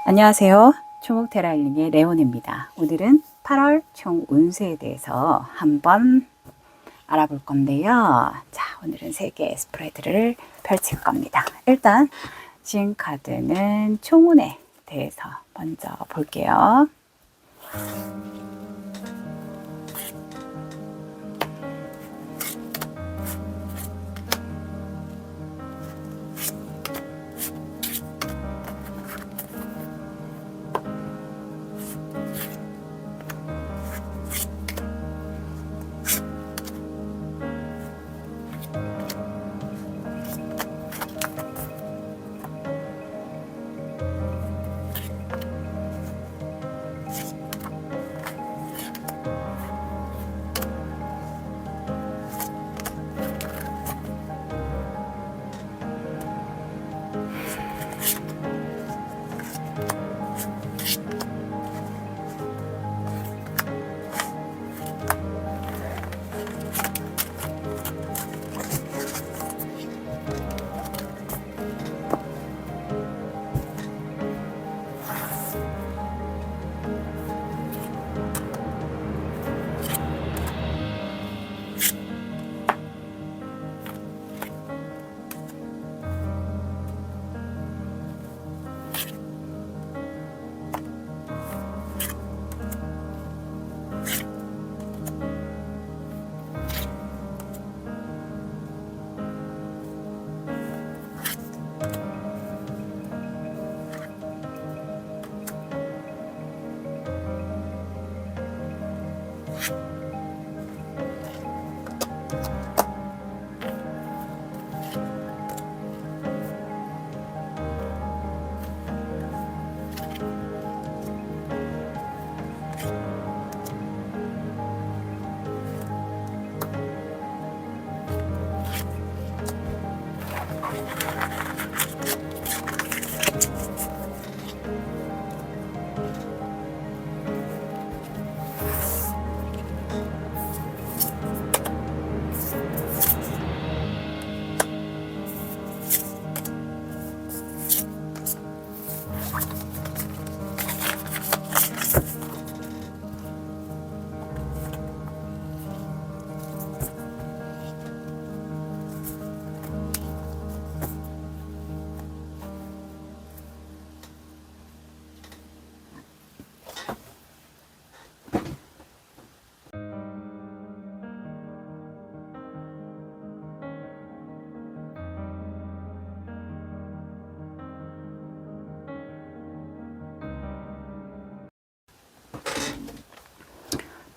안녕하세요. 초목테라힐링의 레온입니다. 오늘은 8월 총 운세에 대해서 한번 알아볼 건데요. 자, 오늘은 3개의 스프레드를 펼칠 겁니다. 일단 진 카드는 총운에 대해서 먼저 볼게요.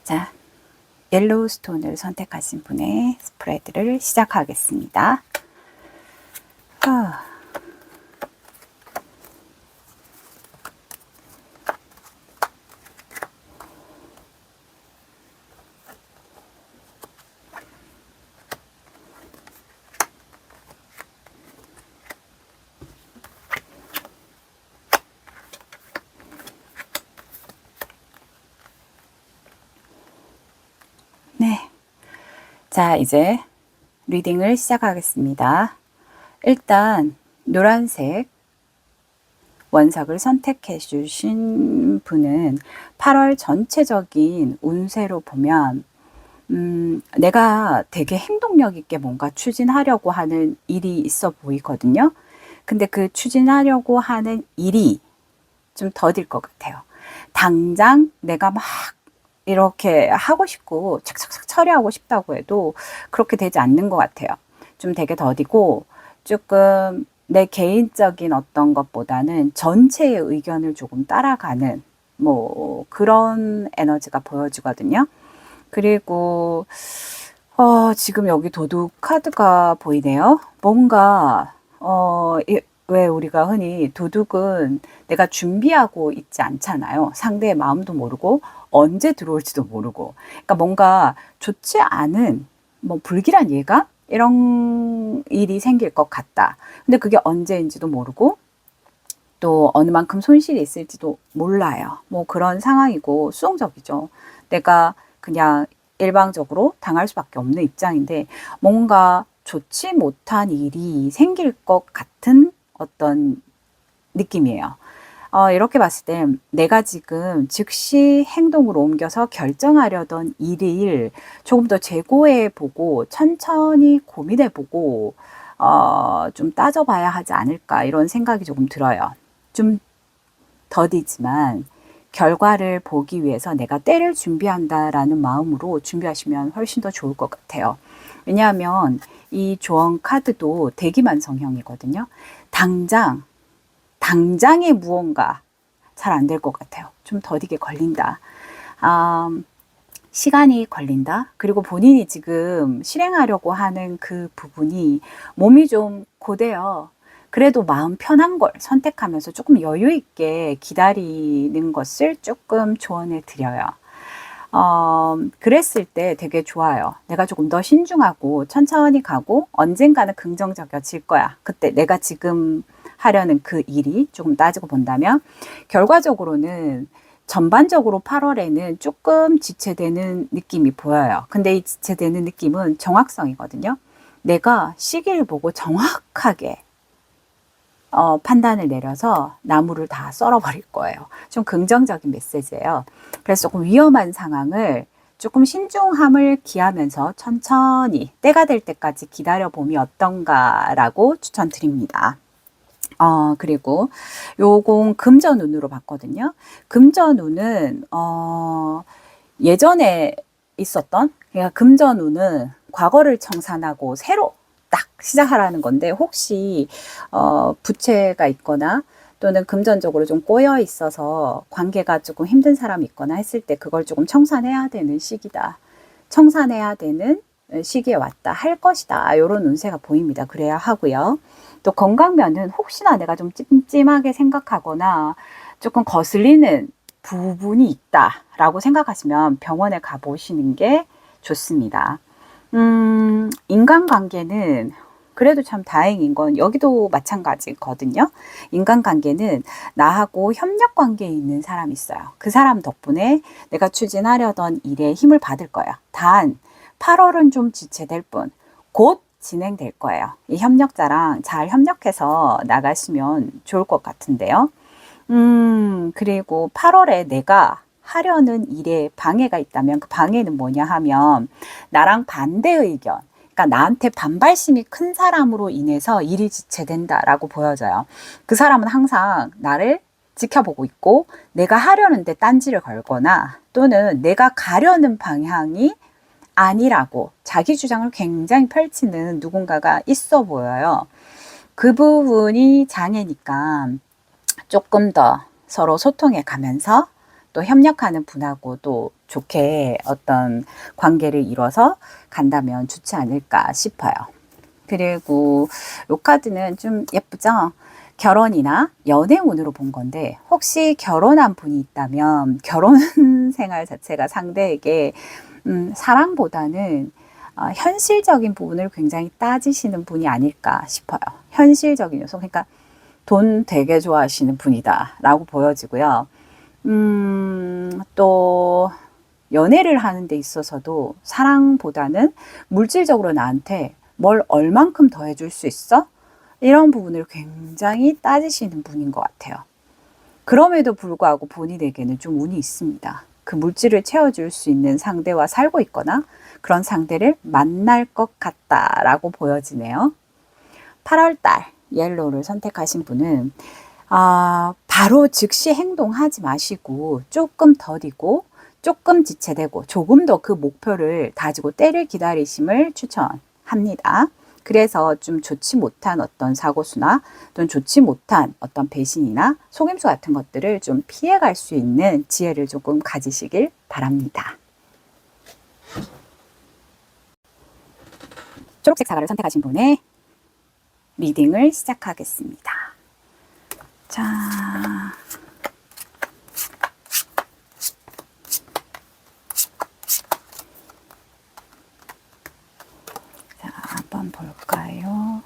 자, 옐로우 스톤을 선택하신 분의 스프레드를 시작하겠습니다. 네. 자, 이제 리딩을 시작하겠습니다. 일단 노란색 원석을 선택해 주신 분은 8월 전체적인 운세로 보면 내가 되게 행동력 있게 뭔가 추진하려고 하는 일이 있어 보이거든요. 근데 그 추진하려고 하는 일이 좀 더딜 것 같아요. 당장 내가 막 이렇게 하고 싶고 착착착 처리하고 싶다고 해도 그렇게 되지 않는 것 같아요. 좀 되게 더디고 조금 내 개인적인 어떤 것보다는 전체의 의견을 조금 따라가는 뭐 그런 에너지가 보여지거든요. 그리고 지금 여기 도둑 카드가 보이네요. 뭔가 왜 우리가 흔히 도둑은 내가 준비하고 있지 않잖아요. 상대의 마음도 모르고 언제 들어올지도 모르고. 그러니까 뭔가 좋지 않은 뭐 불길한 예감 이런 일이 생길 것 같다. 근데 그게 언제인지도 모르고 또 어느 만큼 손실이 있을지도 몰라요. 뭐 그런 상황이고 수동적이죠. 내가 그냥 일방적으로 당할 수밖에 없는 입장인데 뭔가 좋지 못한 일이 생길 것 같은 어떤 느낌이에요. 이렇게 봤을 때 내가 지금 즉시 행동으로 옮겨서 결정하려던 일을 조금 더 재고해 보고 천천히 고민해 보고 좀 따져봐야 하지 않을까 이런 생각이 조금 들어요. 좀 더디지만 결과를 보기 위해서 내가 때를 준비한다라는 마음으로 준비하시면 훨씬 더 좋을 것 같아요. 왜냐하면 이 조언 카드도 대기만성형이거든요. 당장에 무언가 잘 안 될 것 같아요. 좀 더디게 걸린다. 시간이 걸린다. 그리고 본인이 지금 실행하려고 하는 그 부분이 몸이 좀 고돼요. 그래도 마음 편한 걸 선택하면서 조금 여유 있게 기다리는 것을 조금 조언해 드려요. 그랬을 때 되게 좋아요. 내가 조금 더 신중하고 천천히 가고 언젠가는 긍정적이어질 거야. 그때 내가 지금 하려는 그 일이 조금 따지고 본다면 결과적으로는 전반적으로 8월에는 조금 지체되는 느낌이 보여요. 근데 이 지체되는 느낌은 정확성이거든요. 내가 시기를 보고 정확하게 판단을 내려서 나무를 다 썰어버릴 거예요. 좀 긍정적인 메시지예요. 그래서 조금 위험한 상황을 조금 신중함을 기하면서 천천히 때가 될 때까지 기다려봄이 어떤가라고 추천드립니다. 그리고 요건 금전운으로 봤거든요. 금전운은, 예전에 있었던, 그러니까 금전운은 과거를 청산하고 새로 딱 시작하라는 건데, 혹시, 부채가 있거나, 또는 금전적으로 좀 꼬여 있어서 관계가 조금 힘든 사람이 있거나 했을 때 그걸 조금 청산해야 되는 시기다. 청산해야 되는 시기에 왔다 할 것이다. 이런 운세가 보입니다. 그래야 하고요. 또 건강면은 혹시나 내가 좀 찜찜하게 생각하거나 조금 거슬리는 부분이 있다라고 생각하시면 병원에 가보시는 게 좋습니다. 인간관계는 그래도 참 다행인 건 여기도 마찬가지거든요. 인간관계는 나하고 협력관계에 있는 사람이 있어요. 그 사람 덕분에 내가 추진하려던 일에 힘을 받을 거야. 단 8월은 좀 지체될 뿐 곧 진행될 거예요. 이 협력자랑 잘 협력해서 나가시면 좋을 것 같은데요. 그리고 8월에 내가 하려는 일에 방해가 있다면 그 방해는 뭐냐 하면 나랑 반대 의견, 그러니까 나한테 반발심이 큰 사람으로 인해서 일이 지체된다라고 보여져요. 그 사람은 항상 나를 지켜보고 있고 내가 하려는데 딴지를 걸거나 또는 내가 가려는 방향이 아니라고 자기 주장을 굉장히 펼치는 누군가가 있어 보여요. 그 부분이 장애니까 조금 더 서로 소통해 가면서 또 협력하는 분하고 또 좋게 어떤 관계를 이뤄서 간다면 좋지 않을까 싶어요. 그리고 이 카드는 좀 예쁘죠? 결혼이나 연애운으로 본 건데 혹시 결혼한 분이 있다면 결혼 생활 자체가 상대에게 사랑보다는 현실적인 부분을 굉장히 따지시는 분이 아닐까 싶어요. 현실적인 요소. 그러니까 돈 되게 좋아하시는 분이다라고 보여지고요. 또 연애를 하는 데 있어서도 사랑보다는 물질적으로 나한테 뭘 얼만큼 더 해줄 수 있어? 이런 부분을 굉장히 따지시는 분인 것 같아요. 그럼에도 불구하고 본인에게는 좀 운이 있습니다. 그 물질을 채워줄 수 있는 상대와 살고 있거나 그런 상대를 만날 것 같다라고 보여지네요. 8월달 옐로우를 선택하신 분은 바로 즉시 행동하지 마시고 조금 더디고 조금 지체되고 조금 더 그 목표를 다지고 때를 기다리심을 추천합니다. 그래서 좀 좋지 못한 어떤 사고수나 또는 좋지 못한 어떤 배신이나 속임수 같은 것들을 좀 피해갈 수 있는 지혜를 조금 가지시길 바랍니다. 초록색 사과를 선택하신 분의 리딩을 시작하겠습니다. 자, 한번 볼까요?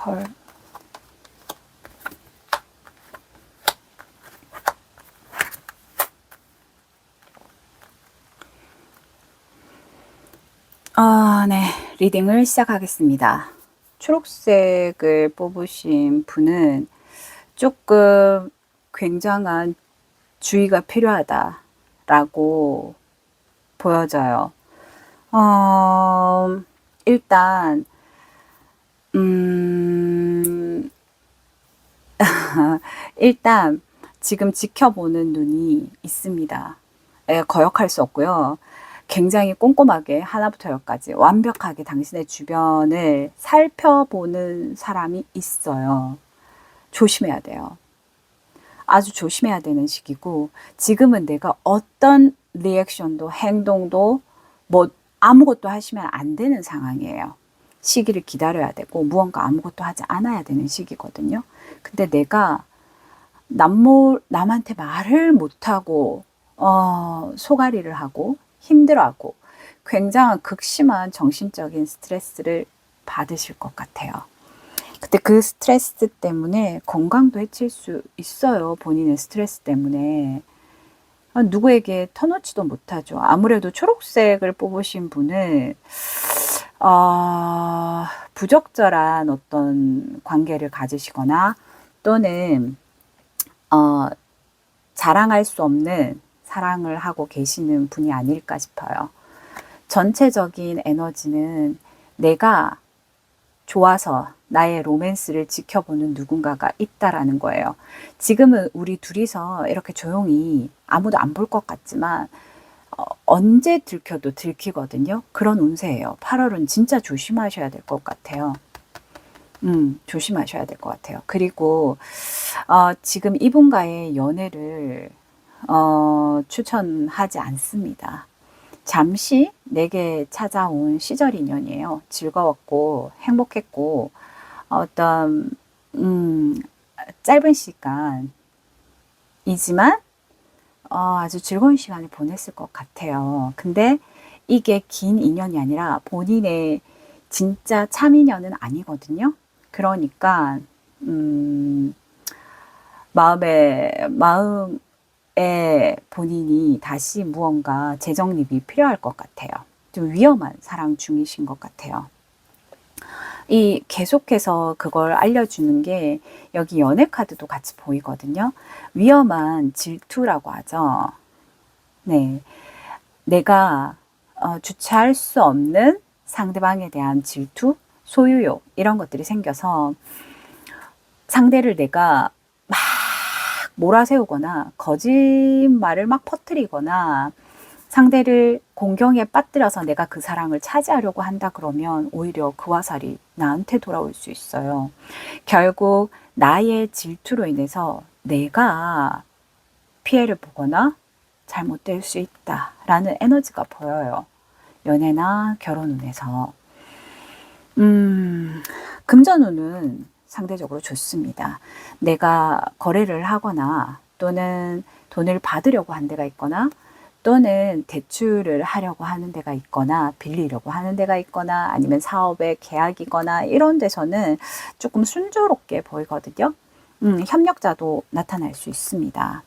헐. 네. 리딩을 시작하겠습니다. 초록색을 뽑으신 분은 조금 굉장한 주의가 필요하다라고 보여져요. 일단, 일단, 지금 지켜보는 눈이 있습니다. 거역할 수 없고요. 굉장히 꼼꼼하게 하나부터 열까지 완벽하게 당신의 주변을 살펴보는 사람이 있어요. 조심해야 돼요. 아주 조심해야 되는 시기고, 지금은 내가 어떤 리액션도 행동도 뭐 아무것도 하시면 안 되는 상황이에요. 시기를 기다려야 되고 무언가 아무것도 하지 않아야 되는 시기거든요. 근데 내가 남한테 말을 못하고 소가리를 하고 힘들어하고 굉장한 극심한 정신적인 스트레스를 받으실 것 같아요. 근데 그 스트레스 때문에 건강도 해칠 수 있어요. 본인의 스트레스 때문에. 누구에게 터놓지도 못하죠. 아무래도 초록색을 뽑으신 분은 부적절한 어떤 관계를 가지시거나 또는 자랑할 수 없는 사랑을 하고 계시는 분이 아닐까 싶어요. 전체적인 에너지는 내가 좋아서 나의 로맨스를 지켜보는 누군가가 있다라는 거예요. 지금은 우리 둘이서 이렇게 조용히 아무도 안 볼 것 같지만 언제 들켜도 들키거든요. 그런 운세예요. 8월은 진짜 조심하셔야 될 것 같아요. 조심하셔야 될 것 같아요. 그리고 지금 이분과의 연애를 추천하지 않습니다. 잠시 내게 찾아온 시절 인연이에요. 즐거웠고 행복했고 어떤 짧은 시간이지만 아주 즐거운 시간을 보냈을 것 같아요. 근데 이게 긴 인연이 아니라 본인의 진짜 참 인연은 아니거든요. 그러니까 마음에 본인이 다시 무언가 재정립이 필요할 것 같아요. 좀 위험한 사랑 중이신 것 같아요. 이 계속해서 그걸 알려주는 게 여기 연애 카드도 같이 보이거든요. 위험한 질투라고 하죠. 네, 내가 주체할 수 없는 상대방에 대한 질투, 소유욕 이런 것들이 생겨서 상대를 내가 막 몰아세우거나 거짓말을 막 퍼뜨리거나 상대를 공경에 빠뜨려서 내가 그 사랑을 차지하려고 한다 그러면 오히려 그 화살이 나한테 돌아올 수 있어요. 결국 나의 질투로 인해서 내가 피해를 보거나 잘못될 수 있다라는 에너지가 보여요. 연애나 결혼운에서. 금전운은 상대적으로 좋습니다. 내가 거래를 하거나 또는 돈을 받으려고 한 데가 있거나 또는 대출을 하려고 하는 데가 있거나 빌리려고 하는 데가 있거나 아니면 사업의 계약이거나 이런 데서는 조금 순조롭게 보이거든요. 협력자도 나타날 수 있습니다.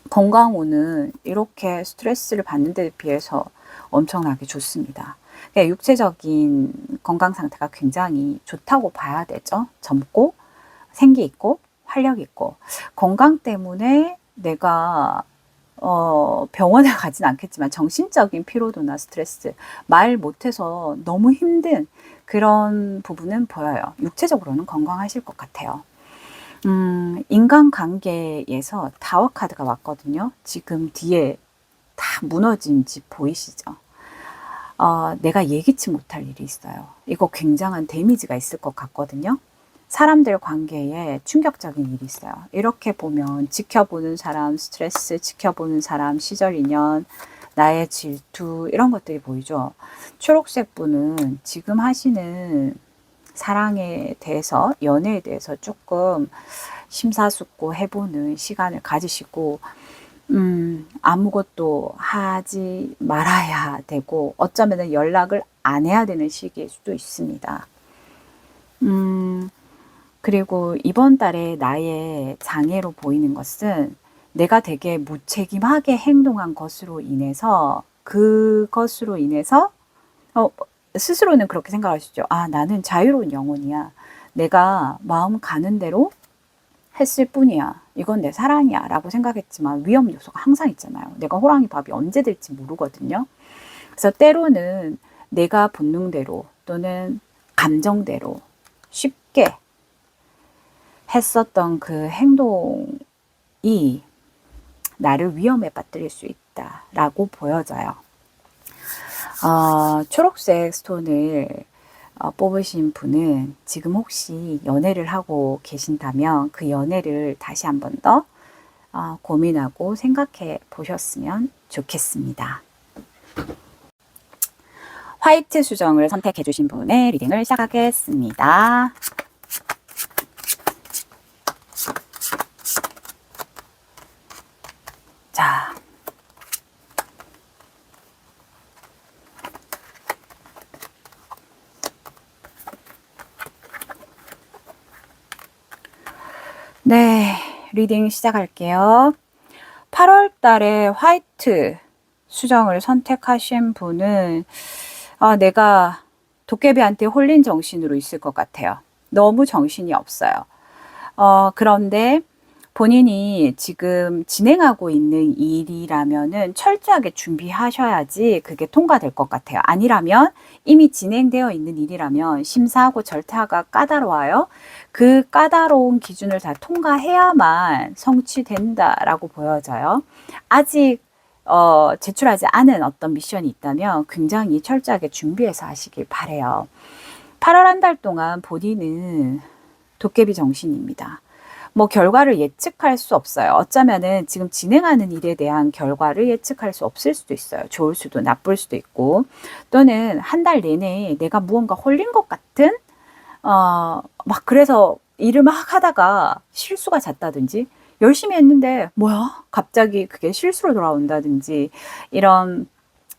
건강운은 이렇게 스트레스를 받는 데 비해서 엄청나게 좋습니다. 그러니까 육체적인 건강 상태가 굉장히 좋다고 봐야 되죠. 젊고 생기 있고 활력 있고 건강 때문에 내가 병원에 가진 않겠지만 정신적인 피로도나 스트레스 말 못해서 너무 힘든 그런 부분은 보여요. 육체적으로는 건강하실 것 같아요. 인간관계에서 타워 카드가 왔거든요. 지금 뒤에 다 무너진 집 보이시죠? 내가 예기치 못할 일이 있어요. 이거 굉장한 데미지가 있을 것 같거든요. 사람들 관계에 충격적인 일이 있어요. 이렇게 보면 지켜보는 사람 스트레스, 지켜보는 사람 시절 인연, 나의 질투 이런 것들이 보이죠. 초록색 분은 지금 하시는 사랑에 대해서 연애에 대해서 조금 심사숙고해보는 시간을 가지시고 아무것도 하지 말아야 되고 어쩌면 연락을 안 해야 되는 시기일 수도 있습니다. 그리고 이번 달에 나의 장애로 보이는 것은 내가 되게 무책임하게 행동한 것으로 인해서 그것으로 인해서 스스로는 그렇게 생각하시죠. 아, 나는 자유로운 영혼이야. 내가 마음 가는 대로 했을 뿐이야. 이건 내 사랑이야 라고 생각했지만 위험 요소가 항상 있잖아요. 내가 호랑이 밥이 언제 될지 모르거든요. 그래서 때로는 내가 본능대로 또는 감정대로 쉽게 했었던 그 행동이 나를 위험에 빠뜨릴 수 있다라고 보여져요. 초록색 스톤을 뽑으신 분은 지금 혹시 연애를 하고 계신다면 그 연애를 다시 한 번 더 고민하고 생각해 보셨으면 좋겠습니다. 화이트 수정을 선택해 주신 분의 리딩을 시작하겠습니다. 자, 네, 리딩 시작할게요. 8월 달에 화이트 수정을 선택하신 분은 내가 도깨비한테 홀린 정신으로 있을 것 같아요. 너무 정신이 없어요. 그런데 본인이 지금 진행하고 있는 일이라면은 철저하게 준비하셔야지 그게 통과될 것 같아요. 아니라면 이미 진행되어 있는 일이라면 심사하고 절차가 까다로워요. 그 까다로운 기준을 다 통과해야만 성취된다라고 보여져요. 아직 제출하지 않은 어떤 미션이 있다면 굉장히 철저하게 준비해서 하시길 바래요. 8월 한 달 동안 본인은 도깨비 정신입니다. 뭐 결과를 예측할 수 없어요. 어쩌면은 지금 진행하는 일에 대한 결과를 예측할 수 없을 수도 있어요. 좋을 수도 나쁠 수도 있고, 또는 한 달 내내 내가 무언가 홀린 것 같은 막 그래서 일을 막 하다가 실수가 잦다든지, 열심히 했는데 뭐야 갑자기 그게 실수로 돌아온다든지 이런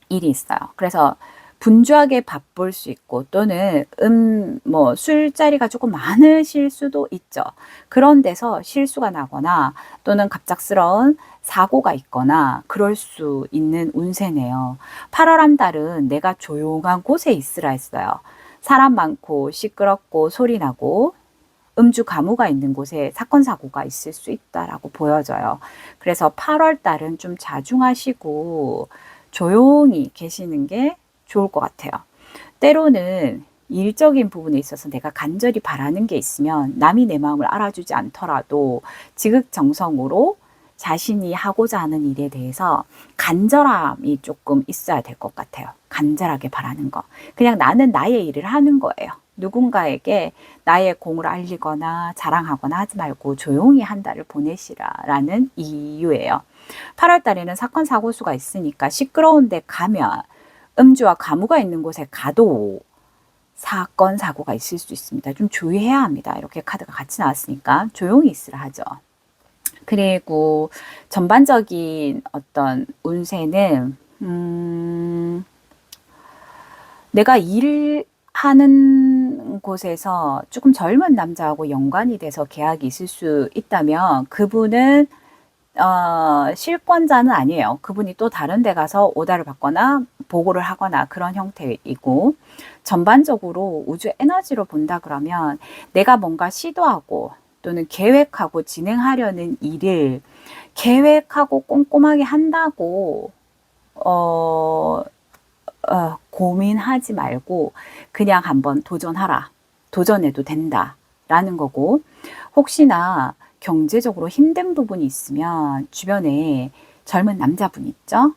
일이 있어요. 그래서 분주하게 바쁠 수 있고, 또는 뭐 술자리가 조금 많으실 수도 있죠. 그런 데서 실수가 나거나 또는 갑작스러운 사고가 있거나 그럴 수 있는 운세네요. 8월 한 달은 내가 조용한 곳에 있으라 했어요. 사람 많고 시끄럽고 소리 나고 음주 가무가 있는 곳에 사건 사고가 있을 수 있다라고 보여져요. 그래서 8월 달은 좀 자중하시고 조용히 계시는 게 좋을 것 같아요. 때로는 일적인 부분에 있어서 내가 간절히 바라는 게 있으면 남이 내 마음을 알아주지 않더라도 지극정성으로 자신이 하고자 하는 일에 대해서 간절함이 조금 있어야 될 것 같아요. 간절하게 바라는 거. 그냥 나는 나의 일을 하는 거예요. 누군가에게 나의 공을 알리거나 자랑하거나 하지 말고 조용히 한 달을 보내시라라는 이유예요. 8월 달에는 사건 사고 수가 있으니까 시끄러운 데 가면, 음주와 가무가 있는 곳에 가도 사건 사고가 있을 수 있습니다. 좀 주의해야 합니다. 이렇게 카드가 같이 나왔으니까 조용히 있으라 하죠. 그리고 전반적인 어떤 운세는 내가 일하는 곳에서 조금 젊은 남자하고 연관이 돼서 계약이 있을 수 있다면 그분은 실권자는 아니에요. 그분이 또 다른 데 가서 오다를 받거나 보고를 하거나 그런 형태이고, 전반적으로 우주 에너지로 본다 그러면 내가 뭔가 시도하고 또는 계획하고 진행하려는 일을 계획하고 꼼꼼하게 한다고 고민하지 말고 그냥 한번 도전하라. 도전해도 된다라는 거고, 혹시나 경제적으로 힘든 부분이 있으면 주변에 젊은 남자분 있죠?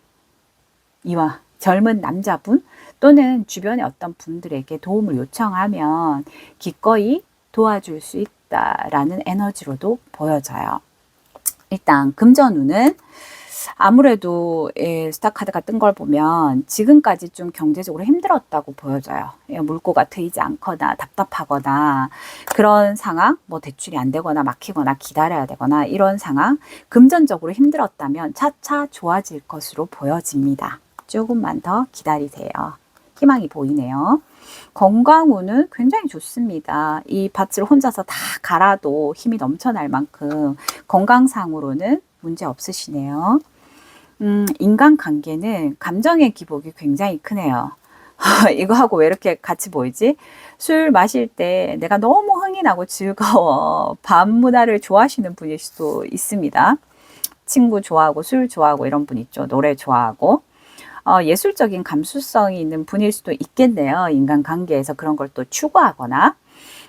이와 젊은 남자분 또는 주변의 어떤 분들에게 도움을 요청하면 기꺼이 도와줄 수 있다라는 에너지로도 보여져요. 일단 금전운은 아무래도 스타카드가 뜬 걸 보면 지금까지 좀 경제적으로 힘들었다고 보여져요. 물꼬가 트이지 않거나 답답하거나 그런 상황, 뭐 대출이 안 되거나 막히거나 기다려야 되거나 이런 상황, 금전적으로 힘들었다면 차차 좋아질 것으로 보여집니다. 조금만 더 기다리세요. 희망이 보이네요. 건강운은 굉장히 좋습니다. 이 밭을 혼자서 다 갈아도 힘이 넘쳐날 만큼 건강상으로는 문제 없으시네요. 인간관계는 감정의 기복이 굉장히 크네요. 이거하고 왜 이렇게 같이 보이지? 술 마실 때 내가 너무 흥이 나고 즐거워. 밤 문화를 좋아하시는 분일 수도 있습니다. 친구 좋아하고 술 좋아하고 이런 분 있죠. 노래 좋아하고. 예술적인 감수성이 있는 분일 수도 있겠네요. 인간관계에서 그런 걸 또 추구하거나.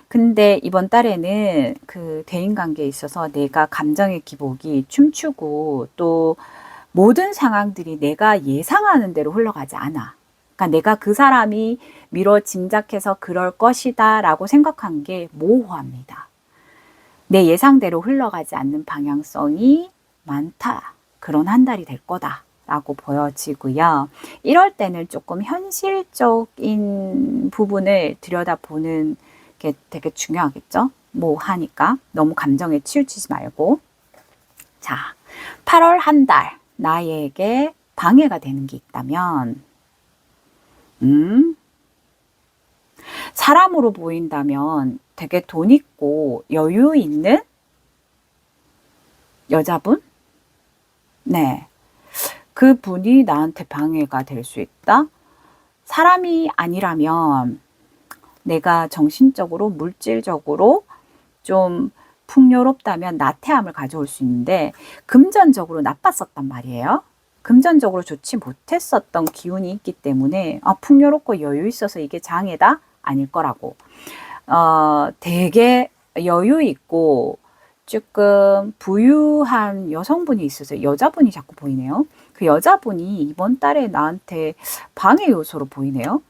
근데 이번 달에는 그 대인관계에 있어서 내가 감정의 기복이 춤추고 또 모든 상황들이 내가 예상하는 대로 흘러가지 않아. 그러니까 내가 그 사람이 미뤄 짐작해서 그럴 것이다 라고 생각한 게 모호합니다. 내 예상대로 흘러가지 않는 방향성이 많다. 그런 한 달이 될 거다 라고 보여지고요. 이럴 때는 조금 현실적인 부분을 들여다보는 게 되게 중요하겠죠. 뭐 하니까 너무 감정에 치우치지 말고. 자, 8월 한 달 나에게 방해가 되는 게 있다면 사람으로 보인다면 되게 돈 있고 여유 있는 여자분? 네. 그 분이 나한테 방해가 될 수 있다? 사람이 아니라면 내가 정신적으로, 물질적으로 좀 풍요롭다면 나태함을 가져올 수 있는데 금전적으로 나빴었단 말이에요. 금전적으로 좋지 못했었던 기운이 있기 때문에 풍요롭고 여유 있어서 이게 장애다? 아닐 거라고. 되게 여유 있고 조금 부유한 여성분이 있어서 여자분이 자꾸 보이네요. 그 여자분이 이번 달에 나한테 방해 요소로 보이네요.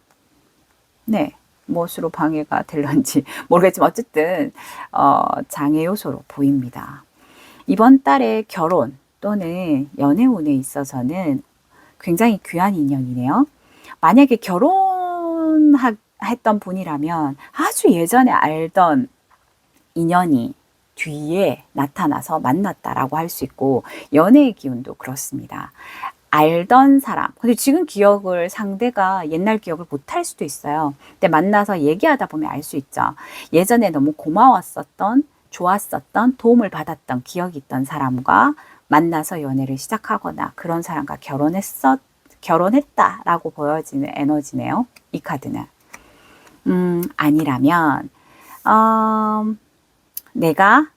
네. 무엇으로 방해가 될런지 모르겠지만 어쨌든 장애 요소로 보입니다. 이번 달에 결혼 또는 연애운에 있어서는 굉장히 귀한 인연이네요. 만약에 결혼했던 분이라면 아주 예전에 알던 인연이 뒤에 나타나서 만났다라고 할 수 있고 연애의 기운도 그렇습니다. 알던 사람, 근데 지금 기억을 상대가 옛날 기억을 못할 수도 있어요. 근데 만나서 얘기하다 보면 알 수 있죠. 예전에 너무 고마웠었던, 좋았었던, 도움을 받았던 기억이 있던 사람과 만나서 연애를 시작하거나 그런 사람과 결혼했다라고 보여지는 에너지네요. 이 카드는. 아니라면 내가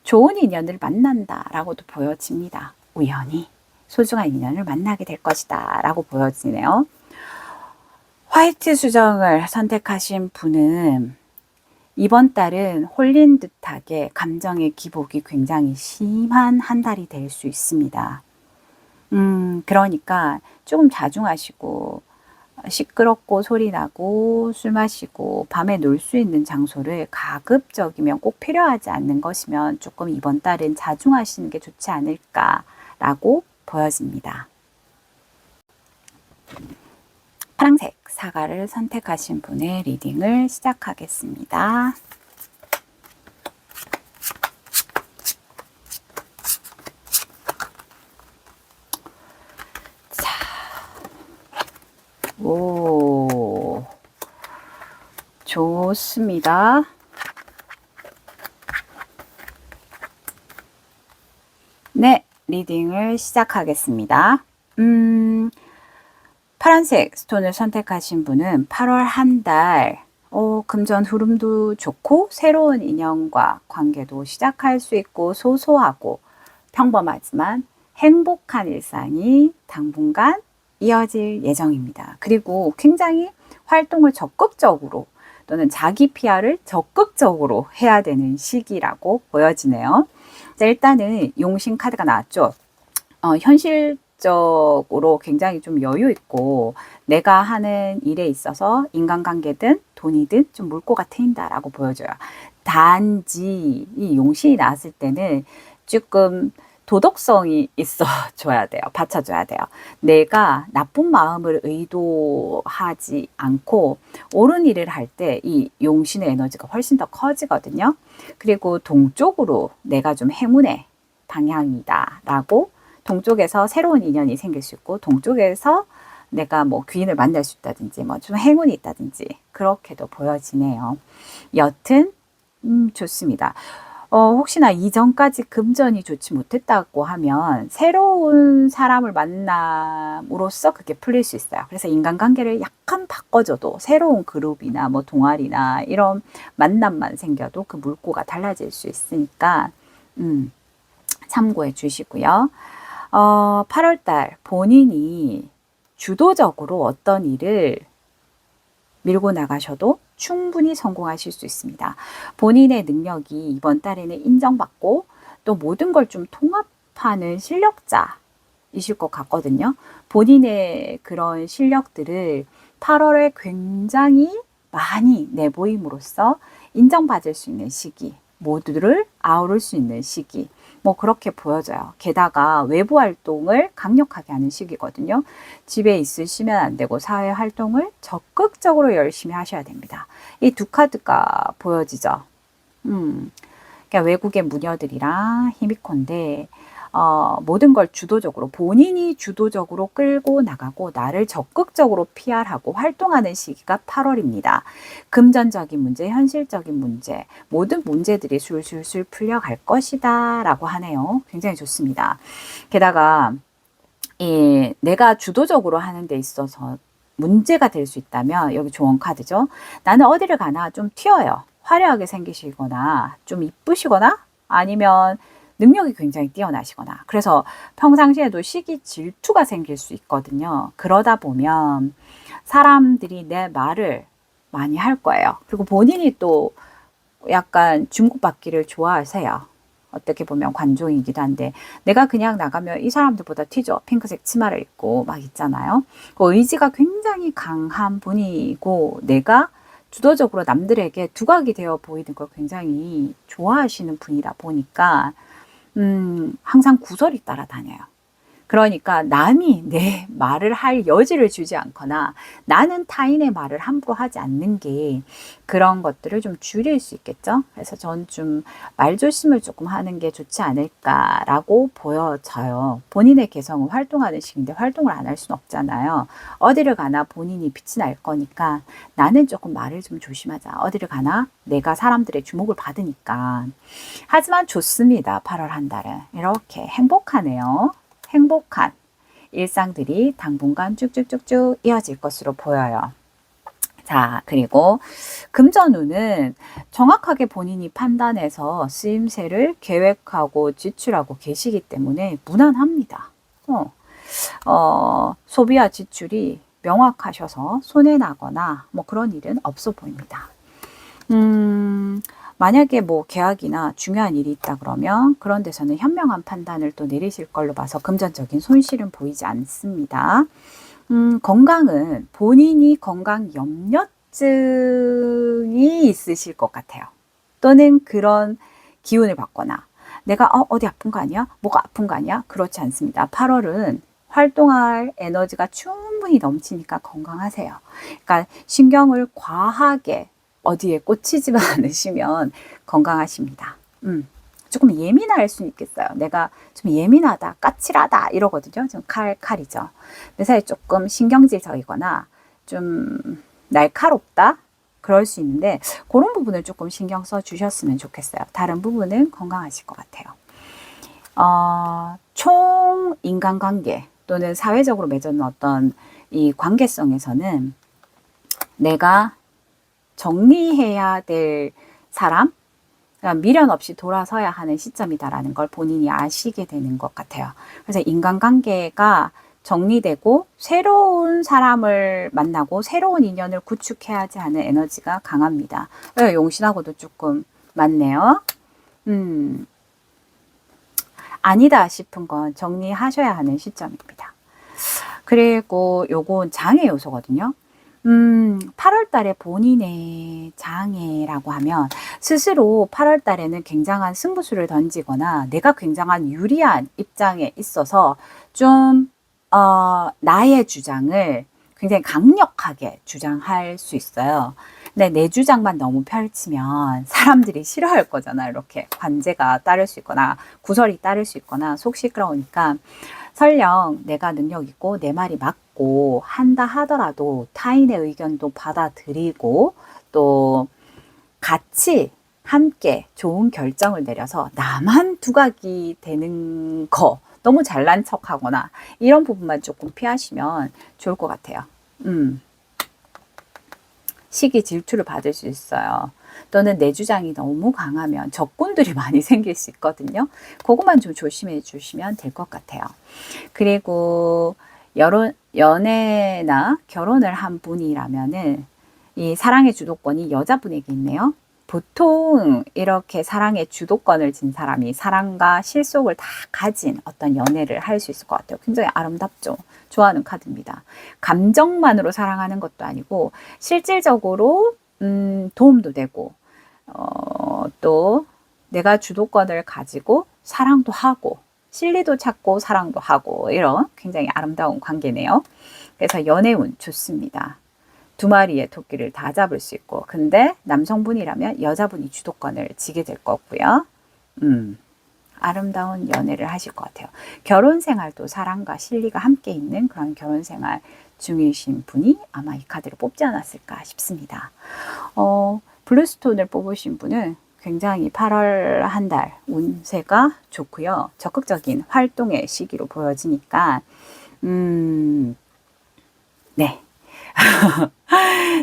좋은 인연을 만난다라고도 보여집니다. 우연히. 소중한 인연을 만나게 될 것이다 라고 보여지네요. 화이트 수정을 선택하신 분은 이번 달은 홀린 듯하게 감정의 기복이 굉장히 심한 한 달이 될 수 있습니다. 그러니까 조금 자중하시고 시끄럽고 소리나고 술 마시고 밤에 놀 수 있는 장소를 가급적이면 꼭 필요하지 않는 것이면 조금 이번 달은 자중하시는 게 좋지 않을까라고 보여집니다. 파란색 사과를 선택하신 분의 리딩을 시작하겠습니다. 자, 오, 좋습니다. 네. 리딩을 시작하겠습니다. 파란색 스톤을 선택하신 분은 8월 한 달, 금전 흐름도 좋고 새로운 인연과 관계도 시작할 수 있고 소소하고 평범하지만 행복한 일상이 당분간 이어질 예정입니다. 그리고 굉장히 활동을 적극적으로 또는 자기 PR을 적극적으로 해야 되는 시기라고 보여지네요. 자, 일단은 용신 카드가 나왔죠. 현실적으로 굉장히 좀 여유 있고 내가 하는 일에 있어서 인간관계든 돈이든 좀 물꼬가 트인다라고 보여줘요. 단지 이 용신이 나왔을 때는 조금 도덕성이 있어줘야 돼요. 받쳐줘야 돼요. 내가 나쁜 마음을 의도하지 않고 옳은 일을 할 때 이 용신의 에너지가 훨씬 더 커지거든요. 그리고 동쪽으로 내가 좀 행운의 방향이다 라고 동쪽에서 새로운 인연이 생길 수 있고 동쪽에서 내가 뭐 귀인을 만날 수 있다든지 뭐 좀 행운이 있다든지 그렇게도 보여지네요. 여튼 좋습니다. 혹시나 이전까지 금전이 좋지 못했다고 하면 새로운 사람을 만남으로써 그게 풀릴 수 있어요. 그래서 인간관계를 약간 바꿔줘도 새로운 그룹이나 뭐 동아리나 이런 만남만 생겨도 그 물꼬가 달라질 수 있으니까 참고해 주시고요. 8월달 본인이 주도적으로 어떤 일을 밀고 나가셔도 충분히 성공하실 수 있습니다. 본인의 능력이 이번 달에는 인정받고 또 모든 걸 좀 통합하는 실력자이실 것 같거든요. 본인의 그런 실력들을 8월에 굉장히 많이 내보임으로써 인정받을 수 있는 시기, 모두를 아우를 수 있는 시기, 뭐 그렇게 보여져요. 게다가 외부 활동을 강력하게 하는 시기거든요. 집에 있으시면 안 되고 사회 활동을 적극적으로 열심히 하셔야 됩니다. 이 두 카드가 보여지죠. 그러니까 외국의 무녀들이랑 히미콘데 모든 걸 주도적으로 본인이 주도적으로 끌고 나가고 나를 적극적으로 PR하고 활동하는 시기가 8월입니다. 금전적인 문제, 현실적인 문제, 모든 문제들이 술술술 풀려갈 것이다 라고 하네요. 굉장히 좋습니다. 게다가 내가 주도적으로 하는 데 있어서 문제가 될 수 있다면 여기 조언 카드죠. 나는 어디를 가나 좀 튀어요. 화려하게 생기시거나 좀 이쁘시거나 아니면 능력이 굉장히 뛰어나시거나 그래서 평상시에도 시기 질투가 생길 수 있거든요. 그러다 보면 사람들이 내 말을 많이 할 거예요. 그리고 본인이 또 약간 주목받기를 좋아하세요. 어떻게 보면 관종이기도 한데 내가 그냥 나가면 이 사람들보다 튀죠. 핑크색 치마를 입고 막 있잖아요. 그 의지가 굉장히 강한 분이고 내가 주도적으로 남들에게 두각이 되어 보이는 걸 굉장히 좋아하시는 분이다 보니까 항상 구설이 따라다녀요. 그러니까 남이 내 말을 할 여지를 주지 않거나 나는 타인의 말을 함부로 하지 않는 게 그런 것들을 좀 줄일 수 있겠죠. 그래서 전 좀 말조심을 조금 하는 게 좋지 않을까라고 보여져요. 본인의 개성은 활동하는 시기인데 활동을 안 할 수는 없잖아요. 어디를 가나 본인이 빛이 날 거니까 나는 조금 말을 좀 조심하자. 어디를 가나 내가 사람들의 주목을 받으니까. 하지만 좋습니다. 8월 한 달은. 이렇게 행복하네요. 행복한 일상들이 당분간 쭉쭉쭉쭉 이어질 것으로 보여요. 자, 그리고 금전운은 정확하게 본인이 판단해서 쓰임새를 계획하고 지출하고 계시기 때문에 무난합니다. 소비와 지출이 명확하셔서 손해나거나 뭐 그런 일은 없어 보입니다. 만약에 뭐 계약이나 중요한 일이 있다 그러면 그런 데서는 현명한 판단을 또 내리실 걸로 봐서 금전적인 손실은 보이지 않습니다. 건강은 본인이 건강 염려증이 있으실 것 같아요. 또는 그런 기운을 받거나 내가 어디 아픈 거 아니야? 뭐가 아픈 거 아니야? 그렇지 않습니다. 8월은 활동할 에너지가 충분히 넘치니까 건강하세요. 그러니까 신경을 과하게 어디에 꽂히지만 않으시면 건강하십니다. 조금 예민할 수는 있겠어요. 내가 좀 예민하다, 까칠하다 이러거든요. 좀 칼이죠. 매사에 조금 신경질적이거나 좀 날카롭다 그럴 수 있는데 그런 부분을 조금 신경 써 주셨으면 좋겠어요. 다른 부분은 건강하실 것 같아요. 총 인간관계 또는 사회적으로 맺어놓은 어떤 이 관계성에서는 내가 정리해야 될 사람, 미련 없이 돌아서야 하는 시점이다라는 걸 본인이 아시게 되는 것 같아요. 그래서 인간관계가 정리되고 새로운 사람을 만나고 새로운 인연을 구축해야지 하는 에너지가 강합니다. 용신하고도 조금 맞네요. 아니다 싶은 건 정리하셔야 하는 시점입니다. 그리고 요건 장애 요소거든요. 8월 달에 본인의 장애라고 하면 스스로 8월 달에는 굉장한 승부수를 던지거나 내가 굉장한 유리한 입장에 있어서 좀 나의 주장을 굉장히 강력하게 주장할 수 있어요. 근데 내 주장만 너무 펼치면 사람들이 싫어할 거잖아요. 이렇게 관제가 따를 수 있거나 구설이 따를 수 있거나 속 시끄러우니까 설령 내가 능력 있고 내 말이 맞고 한다 하더라도 타인의 의견도 받아들이고 또 같이 함께 좋은 결정을 내려서 나만 두각이 되는 거, 너무 잘난 척하거나 이런 부분만 조금 피하시면 좋을 것 같아요. 시기 질투를 받을 수 있어요. 또는 내 주장이 너무 강하면 적군들이 많이 생길 수 있거든요. 그것만 좀 조심해 주시면 될 것 같아요. 그리고 연애나 결혼을 한 분이라면은 이 사랑의 주도권이 여자분에게 있네요. 보통 이렇게 사랑의 주도권을 진 사람이 사랑과 실속을 다 가진 어떤 연애를 할 수 있을 것 같아요. 굉장히 아름답죠. 좋아하는 카드입니다. 감정만으로 사랑하는 것도 아니고 실질적으로 도움도 되고 또 내가 주도권을 가지고 사랑도 하고 실리도 찾고 사랑도 하고 이런 굉장히 아름다운 관계네요. 그래서 연애운 좋습니다. 두 마리의 토끼를 다 잡을 수 있고 근데 남성분이라면 여자분이 주도권을 지게 될 거고요. 아름다운 연애를 하실 것 같아요. 결혼 생활도 사랑과 실리가 함께 있는 그런 결혼 생활 중이신 분이 아마 이 카드를 뽑지 않았을까 싶습니다. 블루스톤을 뽑으신 분은 굉장히 8월 한 달 운세가 좋고요. 적극적인 활동의 시기로 보여지니까 네.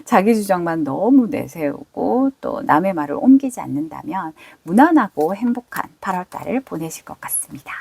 자기 주장만 너무 내세우고 또 남의 말을 옮기지 않는다면 무난하고 행복한 8월 달을 보내실 것 같습니다.